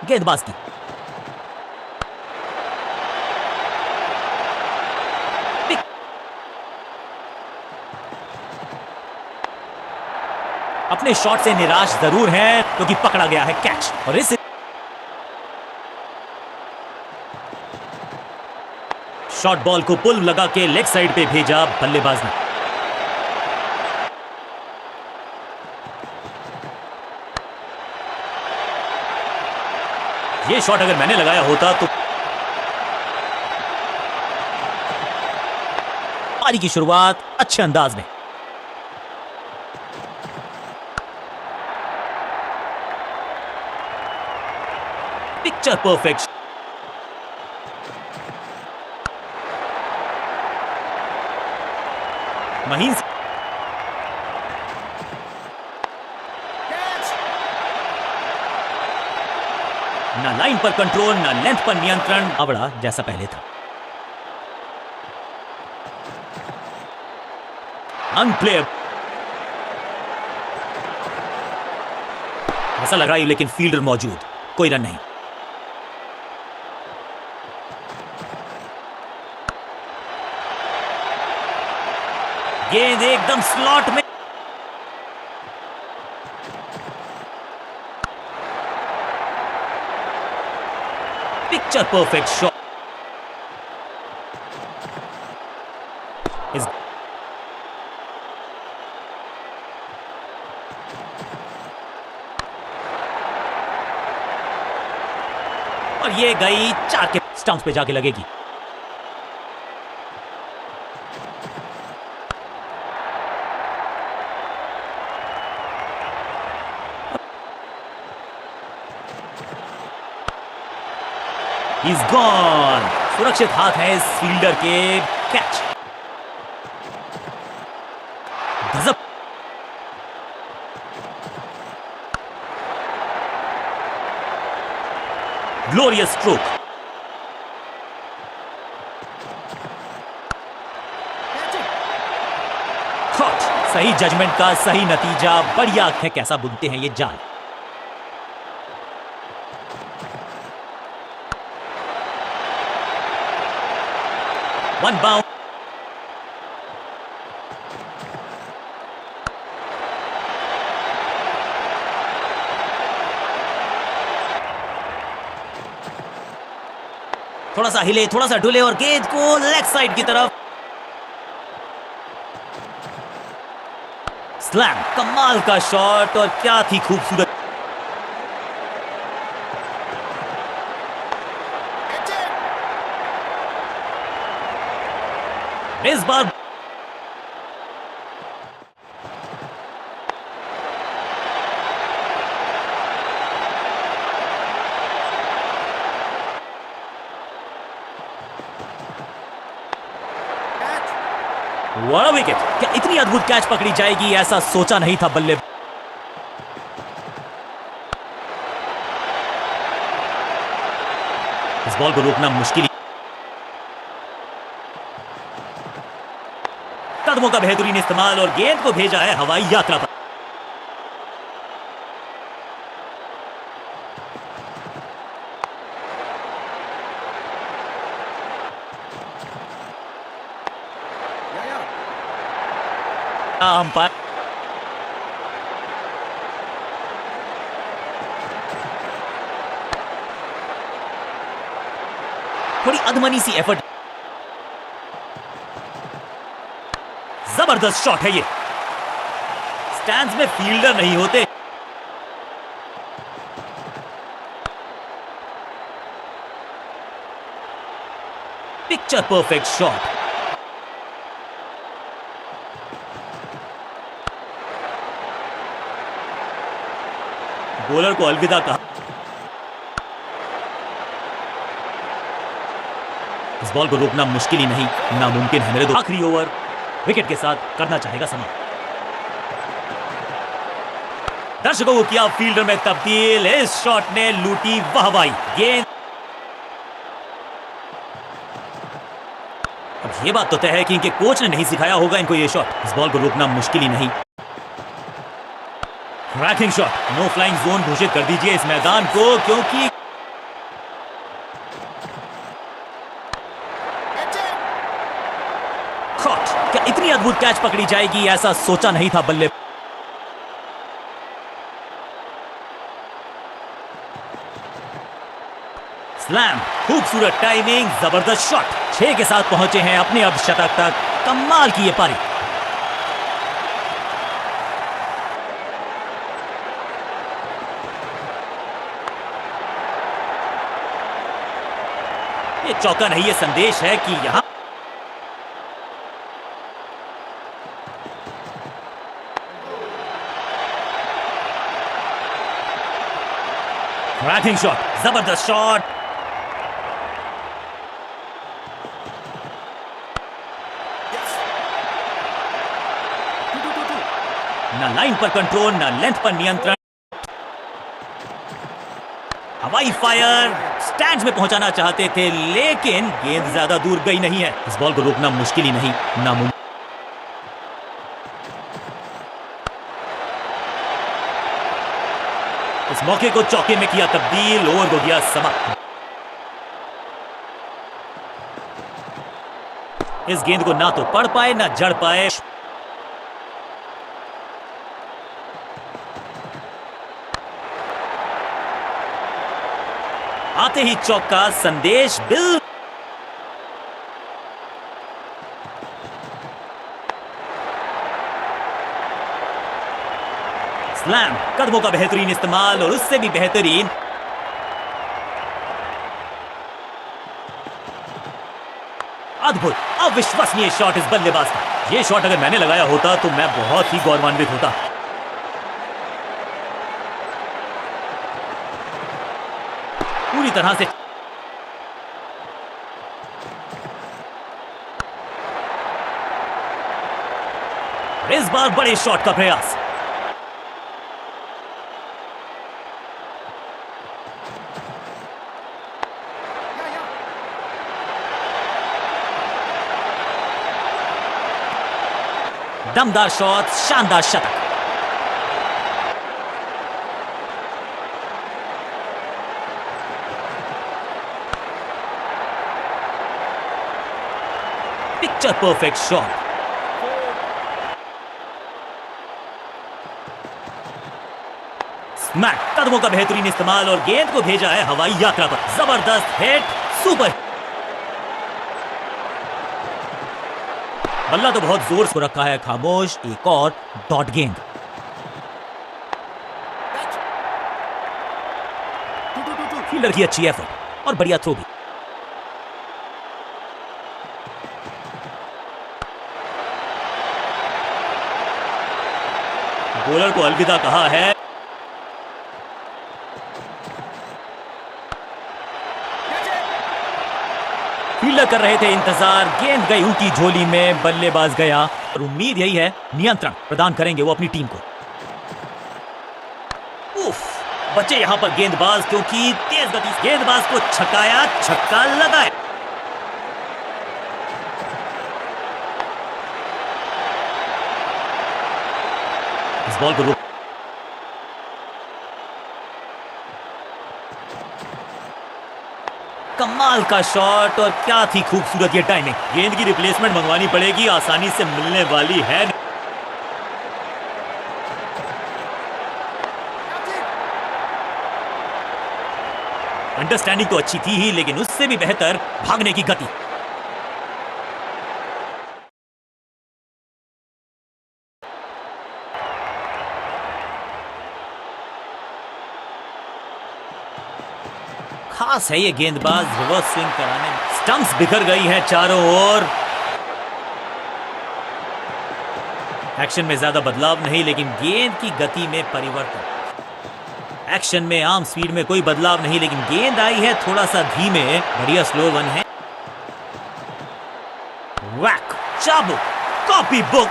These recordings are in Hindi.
गेंदबाज की अपने शॉट से निराश जरूर है क्योंकि पकड़ा गया है कैच। और इस शॉट बॉल को पुल लगा के लेग साइड पे भेजा बल्लेबाज ने। ये शॉट अगर मैंने लगाया होता तो पारी की शुरुआत अच्छे अंदाज में। Picture perfect. महीन ना लाइन पर कंट्रोल ना लेंथ पर नियंत्रण, अवड़ा जैसा पहले था। अनप्लेयर ऐसा लग रहा है लेकिन फील्डर मौजूद, कोई रन नहीं। गेंद एकदम स्लॉट में। Picture perfect shot. और ये गई 4 के स्टंप्स पे जाके लगेगी। He's gone. सुरक्षित हाथ है इस फील्डर के। कैच। गजब। Glorious stroke. सही जजमेंट का सही नतीजा। बढ़िया है कैसा बुनते हैं ये जाल। One bound. थोड़ा सा हिले, थोड़ा सा डुले और गेंद को लेग साइड की तरफ। स्लैम। कमाल का शॉट और क्या थी खूबसूरत। इस बार बड़ा विकेट। क्या इतनी अद्भुत कैच पकड़ी जाएगी ऐसा सोचा नहीं था बल्ले। इस बॉल को रोकना मुश्किल। कदमों का बेहतरीन इस्तेमाल और गेंद को भेजा है हवाई यात्रा पर। अंपायर थोड़ी अधमनी सी एफर्ट। जबरदस्त शॉट है ये। स्टैंड्स में फील्डर नहीं होते। Picture perfect shot. बॉलर को अलविदा कहा। इस बॉल को रोकना मुश्किल ही नहीं नामुमकिन है मेरे। आखिरी ओवर विकेट के साथ करना चाहेगा समाप्त। दर्शकों को किया फील्डर में तब्दील। इस शॉट ने लूटी वाहवाही। गेंद अब ये बात तो तय है कि इनके कोच ने नहीं सिखाया होगा इनको ये शॉट। इस बॉल को रोकना मुश्किल ही नहीं। Racking shot. No flying zone घोषित कर दीजिए इस मैदान को क्योंकि अद्भुत कैच पकड़ी जाएगी, ऐसा सोचा नहीं था बल्ले। स्लैम, खूबसूरत टाइमिंग, जबरदस्त शॉट। 6 के साथ पहुंचे हैं अपने अर्धशतक तक। कमाल की ये पारी। ये चौका नहीं, ये संदेश है कि यहां क्रैकिंग शॉट, जबरदस्त शॉट। ना लाइन पर कंट्रोल, ना लेंथ पर नियंत्रण। हवाई फायर, स्टैंड्स में पहुंचाना चाहते थे लेकिन गेंद ज्यादा दूर गई नहीं है। इस बॉल को रोकना मुश्किल ही नहीं, नामुमकिन। इस मौके को चौके में किया तब्दील, ओवर हो गया समाप्त। इस गेंद को ना तो पढ़ पाए ना जड़ पाए। आते ही चौका, संदेश बिल। स्लैम, कदमों का बेहतरीन इस्तेमाल और उससे भी बेहतरीन अद्भुत अविश्वसनीय शॉट इस बल्लेबाज का। यह शॉट अगर मैंने लगाया होता तो मैं बहुत ही गौरवान्वित होता। पूरी तरह से इस बार बड़े शॉट का प्रयास। दमदार शॉट, शानदार शतक। Picture perfect shot. स्मैक, कदमों का बेहतरीन इस्तेमाल और गेंद को भेजा है हवाई यात्रा पर। जबरदस्त हिट, सुपर। बल्ला तो बहुत जोर से रखा है, खामोश। एक और डॉट गेंद। फील्डर की अच्छी एफर्ट और बढ़िया थ्रो भी। बॉलर को अलविदा कहा है। फील्डर कर रहे थे इंतजार, गेंद गई उनकी झोली में, बल्लेबाज गया। और उम्मीद यही है नियंत्रण प्रदान करेंगे वो अपनी टीम को। उफ, बचे यहां पर गेंदबाज क्योंकि तेज गति गेंदबाज को छकाया, छक्का लगाया। इस बॉल को कमाल का शॉट और क्या थी खूबसूरत ये टाइमिंग। गेंद की रिप्लेसमेंट मंगवानी पड़ेगी, आसानी से मिलने वाली है। अंडरस्टैंडिंग तो अच्छी थी ही लेकिन उससे भी बेहतर भागने की गति। खास है ये गेंदबाज रिवर्स स्विंग कराने में। स्टंप्स बिखर गई हैं चारों ओर। एक्शन में ज्यादा बदलाव नहीं लेकिन गेंद की गति में परिवर्तन। एक्शन में आम स्पीड में कोई बदलाव नहीं लेकिन गेंद आई है थोड़ा सा धीमे। बढ़िया स्लो वन है। वैक, चाबुक, कॉपी बुक।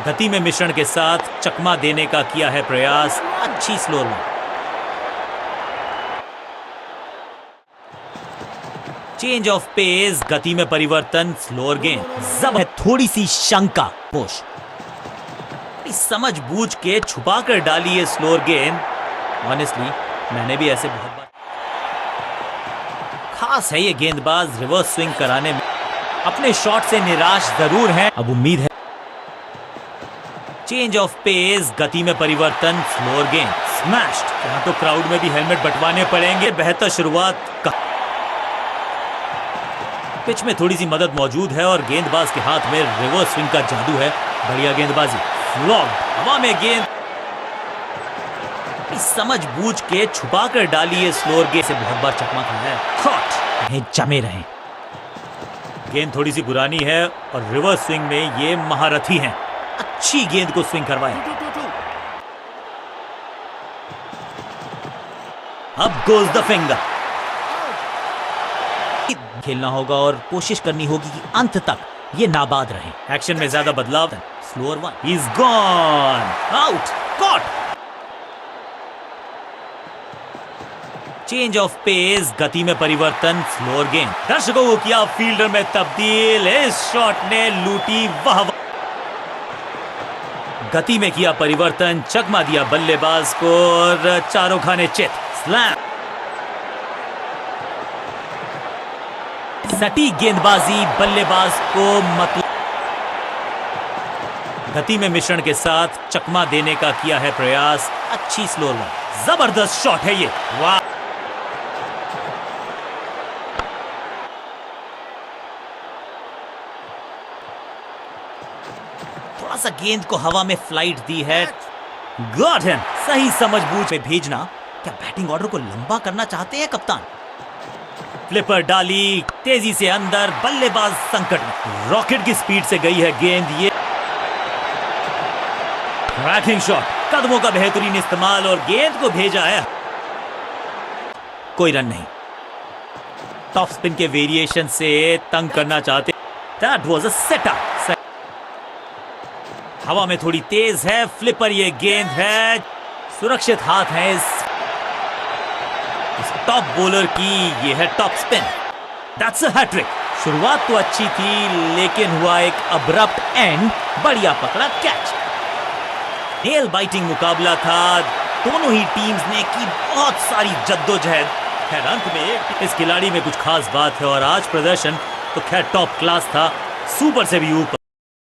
गति में मिश्रण के साथ चकमा देने का किया है प्रयास। अच्छी slow one. Change of pace, गति में परिवर्तन, स्लोअर गेंद। जब है थोड़ी सी शंका, पोश समझ बूझ के छुपा कर डाली है स्लोअर गेंद। ऑनेस्टली मैंने भी ऐसे बहुत बार। खास है ये गेंदबाज रिवर्स स्विंग कराने में। अपने शॉट से निराश जरूर हैं। अब उम्मीद है चेंज ऑफ पेस, गति में परिवर्तन, फ्लोर गेम स्मैश्ड। यहाँ तो क्राउड में भी हेलमेट बंटवाने पड़ेंगे। बेहतर शुरुआत का पिच में थोड़ी सी मदद मौजूद है और गेंदबाज के हाथ में रिवर्स स्विंग का जादू है। बढ़िया गेंदबाजी, फ्लॉग हवा में गेंद समझ बूझ के छुपा कर डाली है स्लोअर गेंद से बहुत बार चकमा खाया है। कॉट जमे रहे। गेंद थोड़ी सी पुरानी है और रिवर्स स्विंग में ये महारथी हैं। अच्छी गेंद को स्विंग करवाए। अब गोज द फिंगर। खेलना होगा और कोशिश करनी होगी कि अंत तक ये नाबाद रहे। एक्शन में ज्यादा बदलाव है। Slower one, he is gone out. Caught. Change of pace, गति में परिवर्तन, फ्लोर गेम। दर्शकों को किया फील्डर में तब्दील। इस शॉट ने लूटी वाह। गति में किया परिवर्तन, चकमा दिया बल्लेबाज को और चारों खाने चित। स्लैम। सटीक गेंदबाजी बल्लेबाज को मतलब गति में मिश्रण के साथ चकमा देने का किया है प्रयास। अच्छी स्लोअर वन, जबरदस्त शॉट है ये। वाह। थोड़ा सा गेंद को हवा में फ्लाइट दी है। Got him. सही समझबूझ में भेजना। क्या बैटिंग ऑर्डर को लंबा करना चाहते हैं कप्तान? फ्लिपर डाली तेजी से अंदर, बल्लेबाज संकट में। रॉकेट की स्पीड से गई है गेंद। ये ट्रैकिंग शॉट, कदमों का बेहतरीन इस्तेमाल और गेंद को भेजा है। कोई रन नहीं। टॉप स्पिन के वेरिएशन से तंग करना चाहते। That was a setup. हवा में थोड़ी तेज है फ्लिपर। ये गेंद है, सुरक्षित हाथ है इस टॉप बॉलर की। ये है top spin. That's a hat trick. शुरुआत तो अच्छी थी लेकिन हुआ एक अब्रप्ट एंड। बढ़िया पकड़ा कैच। नेल बाइटिंग मुकाबला था। दोनों ही टीम्स ने की बहुत सारी जद्दोजहद। खैर अंत में इस खिलाड़ी में कुछ खास बात है और आज प्रदर्शन तो खैर टॉप क्लास था, सुपर से भी ऊपर।